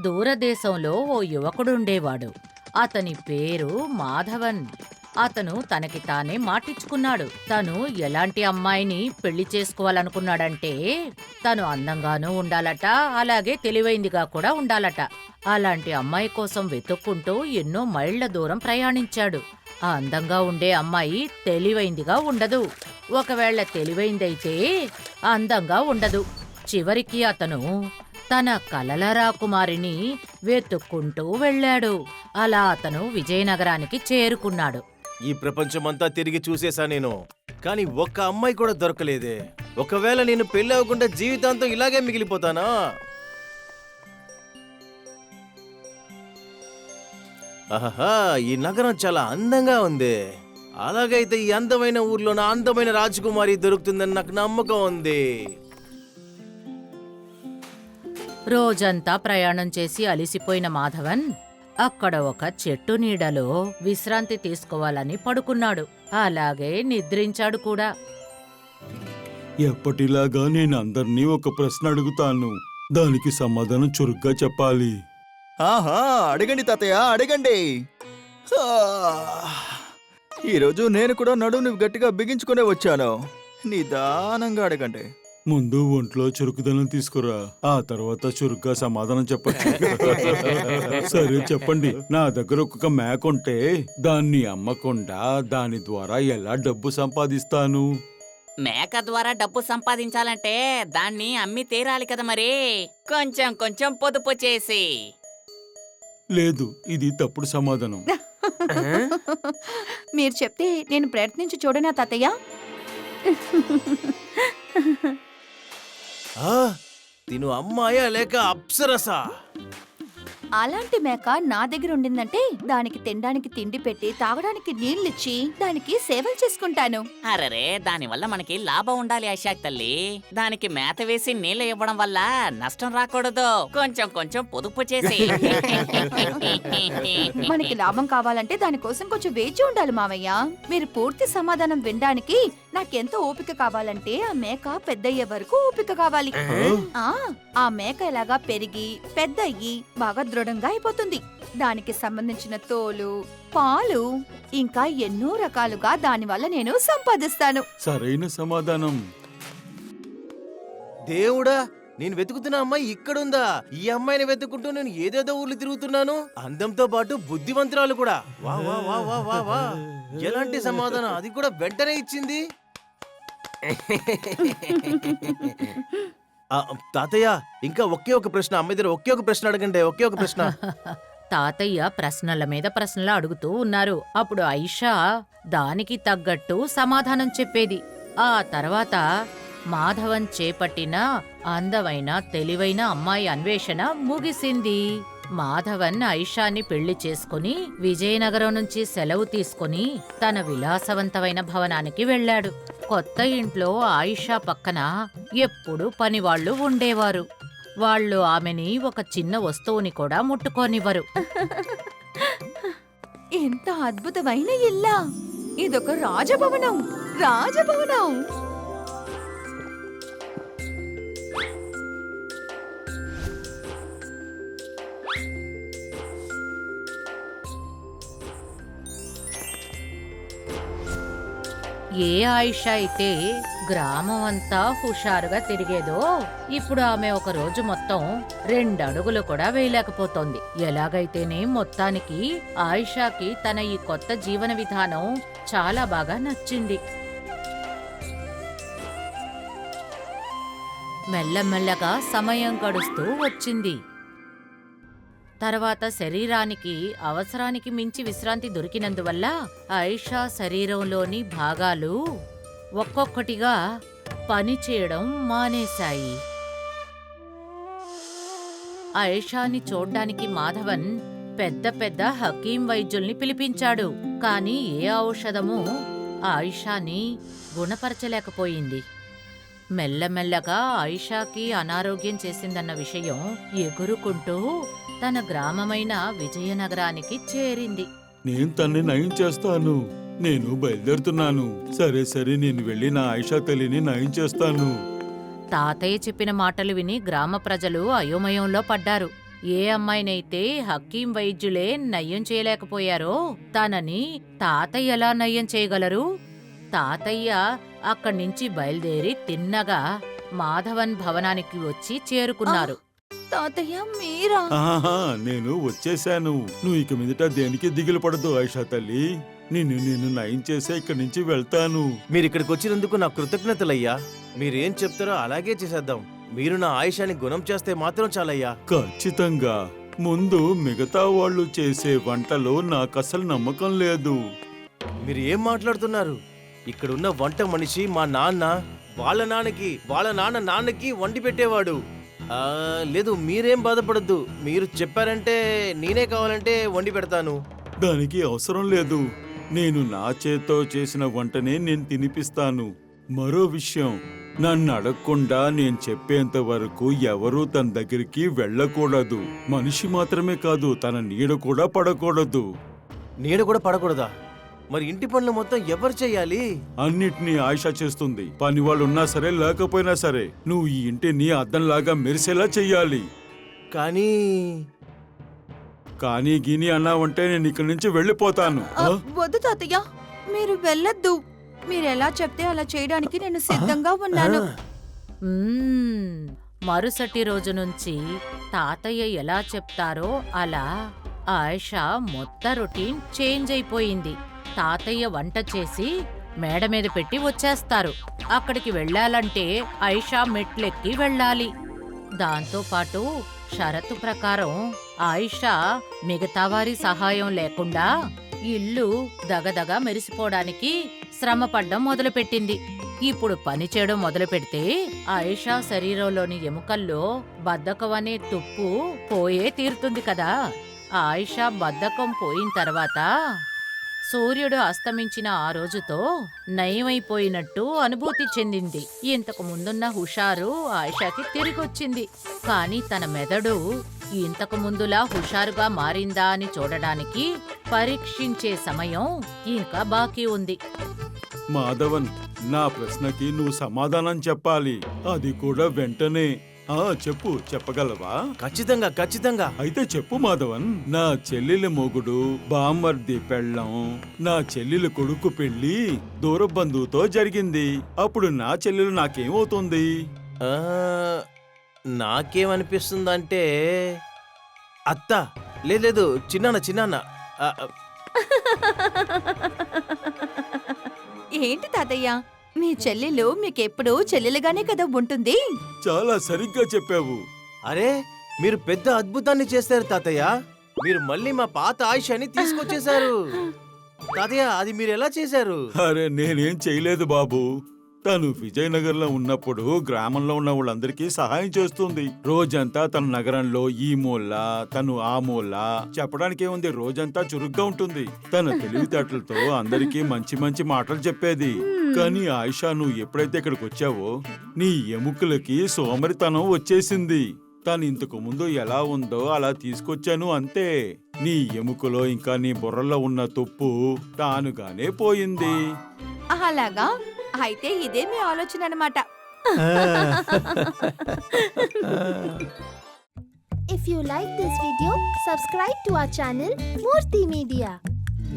దూరదేశంలో ఓ యువకుడుండేవాడు. అతని పేరు మాధవన్. అతను తనకి తానే మాటిచ్చుకున్నాడు. తను ఎలాంటి అమ్మాయిని పెళ్లి చేసుకోవాలనుకున్నాడంటే, తను అందంగానూ ఉండాలట, అలాగే తెలివైందిగా కూడా ఉండాలట. అలాంటి అమ్మాయి కోసం వెతుక్కుంటూ ఎన్నో మైళ్ల దూరం ప్రయాణించాడు. ఆ అందంగా ఉండే అమ్మాయి తెలివైందిగా ఉండదు. ఒకవేళ తెలివైందైతే అందంగా ఉండదు. చివరికి అతను తన కలల రాకుమారిని వెతుక్కుంటూ వెళ్ళాడు. అలా అతను విజయనగరానికి చేరుకున్నాడు. ఈ ప్రపంచమంతా తిరిగి చూసేశా నేను, కానీ ఒక్క అమ్మాయి కూడా దొరకలేదే. ఒకవేళ నేను పెళ్లి అవ్వకుండా జీవితాంతం ఇలాగే మిగిలిపోతానా? ఆహా, ఈ నగరం చాలా అందంగా ఉంది. అలాగైతే ఈ అందమైన ఊర్లో నా అందమైన రాజకుమారి దొరుకుతుందని నాకు నమ్మకం ఉంది. రోజంతా ప్రయాణం చేసి అలిసిపోయిన మాధవన్ అక్కడ ఒక చెట్టు నీడలో విశ్రాంతి తీసుకోవాలని పడుకున్నాడు. అలాగే నిద్రించాడు కూడా. ఎప్పటిలాగా నేను అందరినీ ఒక ప్రశ్న అడుగుతాను, దానికి సమాధానం చురుగ్గా చెప్పాలి. ఆహా, అడగండి తాతయ్య, అడగండి. హా, ఈరోజు నేను కూడా నడుముని గట్టిగా బిగించుకునే వచ్చాను. నిదానంగా అడగండి. ముందు ఒంట్లో చురుకుదనం తీసుకురా, ఆ తర్వాత చురుగ్గా సమాధానం చెప్పచ్చు. సరే చెప్పండి, నా దగ్గర ఒక మేక ఉంటే దాన్ని అమ్మకుండా దాని ద్వారా ఎలా డబ్బు సంపాదిస్తాను? మేక ద్వారా డబ్బు సంపాదించాలంటే దాన్ని అమ్మి తీరాలి కదా మరి. కొంచెం కొంచెం పొదుపు చేసి. లేదు, ఇది తప్పుడు సమాధానం. మీరు చెప్తే నేను ప్రయత్నించి చూడనా తాతయ్య? తిను అమ్మాయా లేక అప్సరసా? అలాంటి మేక నా దగ్గర ఉండిందంటే దానికి తినడానికి తిండి పెట్టి తాగడానికి నీళ్ళిచ్చి దానికి సేవలు చేసుకుంటాను. అరరే, దానివల్ల మనకి లాభం ఉండాలి ఐషాక్ తల్లి. దానికి మేత వేసి నీళ్ళు ఇవ్వడం వల్ల నష్టం రాకూడదు. కొంచెం కొంచెం పొదుపు చేసి. మనకి లాభం కావాలంటే దానికోసం కొంచెం వేచి ఉండాలి మావయ్య. మీరు పూర్తి సమాధానం వినడానికి నాకెంతో ఓపిక కావాలంటే ఆ మేక పెద్దయ్యే వరకు ఓపిక కావాలి. ఆ మేక ఎలాగా పెరిగి పెద్దయ్యి బాగా దృఢంగా అయిపోతుంది. దానికి సంబంధించిన తోలు, పాలు, ఇంకా ఎన్నో రకాలుగా దానివల్ల నేను సంపాదిస్తాను. సరైన సమాధానం. దేవుడా, నేను వెతుకుతున్న అమ్మాయి ఇక్కడుందా? ఈ అమ్మాయిని వెతుకుంటూ నేను ఏదేదో ఊర్లు తిరుగుతున్నాను. అందంతో పాటు బుద్ధివంతురాలు కూడా. వా వా వా వా వా వా. ఎలాంటి సమాధానం, అది కూడా వెంటనే ఇచ్చింది. తాతయ్య, ఇంకా ఒకే ఒక ప్రశ్న. అమ్మాయి దగ్గర ఒకే ఒక ప్రశ్న అడగండి, ఒకే ఒక ప్రశ్న. తాతయ్య ప్రశ్నల మీద ప్రశ్నలు అడుగుతూ ఉన్నారు. అప్పుడు ఐషా దానికి తగ్గట్టు సమాధానం చెప్పేది. ఆ తర్వాత మాధవన్ చేపట్టిన అందమైన తెలివైన అమ్మాయి అన్వేషణ ముగిసింది. మాధవన్ ఐషాని పెళ్లి చేసుకుని విజయనగరం నుంచి సెలవు తీసుకుని తన విలాసవంతమైన భవనానికి వెళ్ళాడు. కొత్త ఇంట్లో ఆయిషా పక్కన ఎప్పుడూ పనివాళ్లు ఉండేవారు. వాళ్ళు ఆమెని ఒక చిన్న వస్తువుని కూడా ముట్టుకోనివ్వరు. ఎంత అద్భుతమైన ఇల్లా! ఇదొక రాజభవనం, రాజభవనం. ఏ ఆయిషా అయితే గ్రామం అంతా హుషారుగా తిరిగేదో, ఇప్పుడు ఆమె ఒక రోజు మొత్తం 2 అడుగులు కూడా వేయలేకపోతోంది. ఎలాగైతేనే మొత్తానికి ఆయిషాకి తన ఈ కొత్త జీవన విధానం చాలా బాగా నచ్చింది. మెల్లమెల్లగా సమయం గడుస్తూ వచ్చింది. తర్వాత శరీరానికి అవసరానికి మించి విశ్రాంతి దొరికినందువల్ల ఆయిషా శరీరంలోని భాగాలు ఒక్కొక్కటిగా పనిచేయడం మానేశాయి. ఆయిషాని చూడ్డానికి మాధవన్ పెద్ద పెద్ద హకీం వైద్యుల్ని పిలిపించాడు. కాని ఏ ఔషధమూ ఆయిషాని గుణపరచలేకపోయింది. మెల్లమెల్లగా ఆయిషాకి అనారోగ్యం చేసిందన్న విషయం ఎగురుకుంటూ తన గ్రామమైన విజయనగరానికి చేరింది. నేను తన్ని నయం చేస్తాను. నేను బయలుదేరుతున్నాను. సరే సరే, నేను వెళ్ళి నా ఆయిషా తల్లిని నయం చేస్తాను. తాతయ్య చెప్పిన మాటలు విని గ్రామ ప్రజలు అయోమయంలో పడ్డారు. ఏ అమ్మాయినైతే హకీం వైద్యులే నయ్యం చేయలేకపోయారో తనని తాతయ్య ఎలా నయ్యం చేయగలరు? తాతయ్య అక్కడి నుంచి బయలుదేరి తిన్నగా మాధవన్ భవనానికి వచ్చి చేరుకున్నారు. తాతయ్య మీరా? ఆహా, నేను వచ్చేశాను. నువ్వు ఇక మీదట దేనికి దిగులు పడదు ఆయిషా తల్లి. నేను నయం చేసే ఇక్కడి నుంచి వెళ్తాను. మీరు ఇక్కడికి వచ్చినందుకు నా కృతజ్ఞతలయ్యా. మీరేం చెప్తారో అలాగే చేసేద్దాం. మీరు నా ఆయుషాన్ని గుణం చేస్తే మాత్రం చాలయ్యా. ఖచ్చితంగా. ముందు మిగతా వాళ్ళు చేసే వంటలో నాకసలు నమ్మకం లేదు. మీరు ఏం మాట్లాడుతున్నారు? ఇక్కడున్న వంట మనిషి మా నాన్న, వాళ్ళ నాన్నకి, వాళ్ళ నాన్నకి వండి పెట్టేవాడు. లేదు, మీరేం బాధపడద్దు. మీరు చెప్పారంటే నేనే కావాలంటే వండి పెడతాను. దానికి అవసరం లేదు. నేను నా చేత్తో చేసిన వంటనే నేను తినిపిస్తాను. మరో విషయం, నన్ను అడగకుండా నేను చెప్పేంత వరకు ఎవరూ తన దగ్గరికి వెళ్ళకూడదు. మనిషి మాత్రమే కాదు, తన నీడ కూడా పడకూడదు. నీడ కూడా పడకూడదా? మరి ఇంటి పనులు మొత్తం ఎవరు చెయ్యాలి? అన్నిటినీ ఆయిషా చేస్తుంది. పని వాళ్ళు ఉన్నా సరే లేకపోయినా సరే నువ్వు ఈ ఇంటిని అద్దంలాగా మెరిసేలా చెయ్యాలి. కానీ గీని అన్నావంటే నేను ఇక్కడి నుంచి వెళ్ళిపోతాను. వద్దు తాతయ్య, మీరు వెళ్ళొద్దు. మీరెలా చెప్తే అలా చేయడానికి నేను సిద్ధంగా ఉన్నాను. మరుసటి రోజు నుంచి తాతయ్య ఎలా చెప్తారో అలా ఆయిషా మొత్తం రొటీన్ చేంజ్ అయిపోయింది. తాతయ్య వంట చేసి మేడ మీద పెట్టి వచ్చేస్తారు. అక్కడికి వెళ్ళాలంటే ఆయిషా మెట్లెక్కి వెళ్ళాలి. దాంతో పాటు షరతు ప్రకారం ఆయిషా మిగతా వారి సహాయం లేకుండా ఇల్లు దగదగ మెరిసిపోవడానికి శ్రమపడ్డం మొదలుపెట్టింది. ఇప్పుడు పని చేయడం మొదలు పెడితే ఆయిషా శరీరంలోని ఎముకల్లో బద్ధకం అనే తుప్పు పోయే తీరుతుంది కదా. ఆయిషా బద్ధకం పోయిన తర్వాత సూర్యుడు అస్తమించిన ఆ రోజుతో నయమైపోయినట్టు అనుభూతి చెందింది. ఇంతకు ముందున్న హుషారు ఆయిషాకి తిరిగొచ్చింది. కానీ తన మెదడు ఇంతకు ముందులా హుషారుగా మారిందా అని చూడడానికి పరీక్షించే సమయం ఇంకా బాకీ ఉంది. మాధవన్, నా ప్రశ్నకి నువ్వు సమాధానం చెప్పాలి. అది కూడా వెంటనే. చెప్పగలవా? ఖచ్చితంగా. అయితే చెప్పు మాధవన్. నా చెల్లెలి మొగుడు బామ్మర్ది పెళ్ళం, నా చెల్లెలి కొడుకు పెళ్లి దూర బంధువుతో జరిగింది. అప్పుడు నా చెల్లెలు నాకేమవుతుంది? నాకేమనిపిస్తుందంటే అత్త, లేదు చిన్నాన్న. ఏంటి తాతయ్య, మీ చెల్లెలు మీకెప్పుడు చెల్లెలుగానే కదా ఉంటుంది. చాలా సరిగ్గా చెప్పావు. అరే, మీరు పెద్ద అద్భుతాన్ని చేశారు తాతయ్య. మీరు మళ్ళీ మా పాత ఆయుషాన్ని తీసుకొచ్చేశారు. తాతయ్య, అది మీరు ఎలా చేశారు? అరే, నేనేం చేయలేదు బాబు. తను విజయనగర్లో ఉన్నప్పుడు గ్రామంలో ఉన్న వాళ్ళందరికీ సహాయం చేస్తుంది. రోజంతా తన నగరంలో ఈ మూల, తను ఆ మూల. చెప్పడానికి ఏముంది, రోజంతా చురుగ్గా ఉంటుంది. తన తెలివితేటలతో అందరికీ మంచి మంచి మాటలు చెప్పేది. కానీ ఆయిషా, నువ్వు ఎప్పుడైతే ఇక్కడికి వచ్చావో నీ ఎముకలకి సోమరితనం వచ్చేసింది. తను ఇంతకు ముందు ఎలా ఉందో అలా తీసుకొచ్చాను అంతే. నీ ఎముకలో ఇంకా నీ బుర్రలో ఉన్న తుప్పు తానుగానే పోయింది. అలాగా? అయితే ఇదే మీ ఆలోచన అన్నమాట. If you like this video, subscribe to our channel Murthy Media.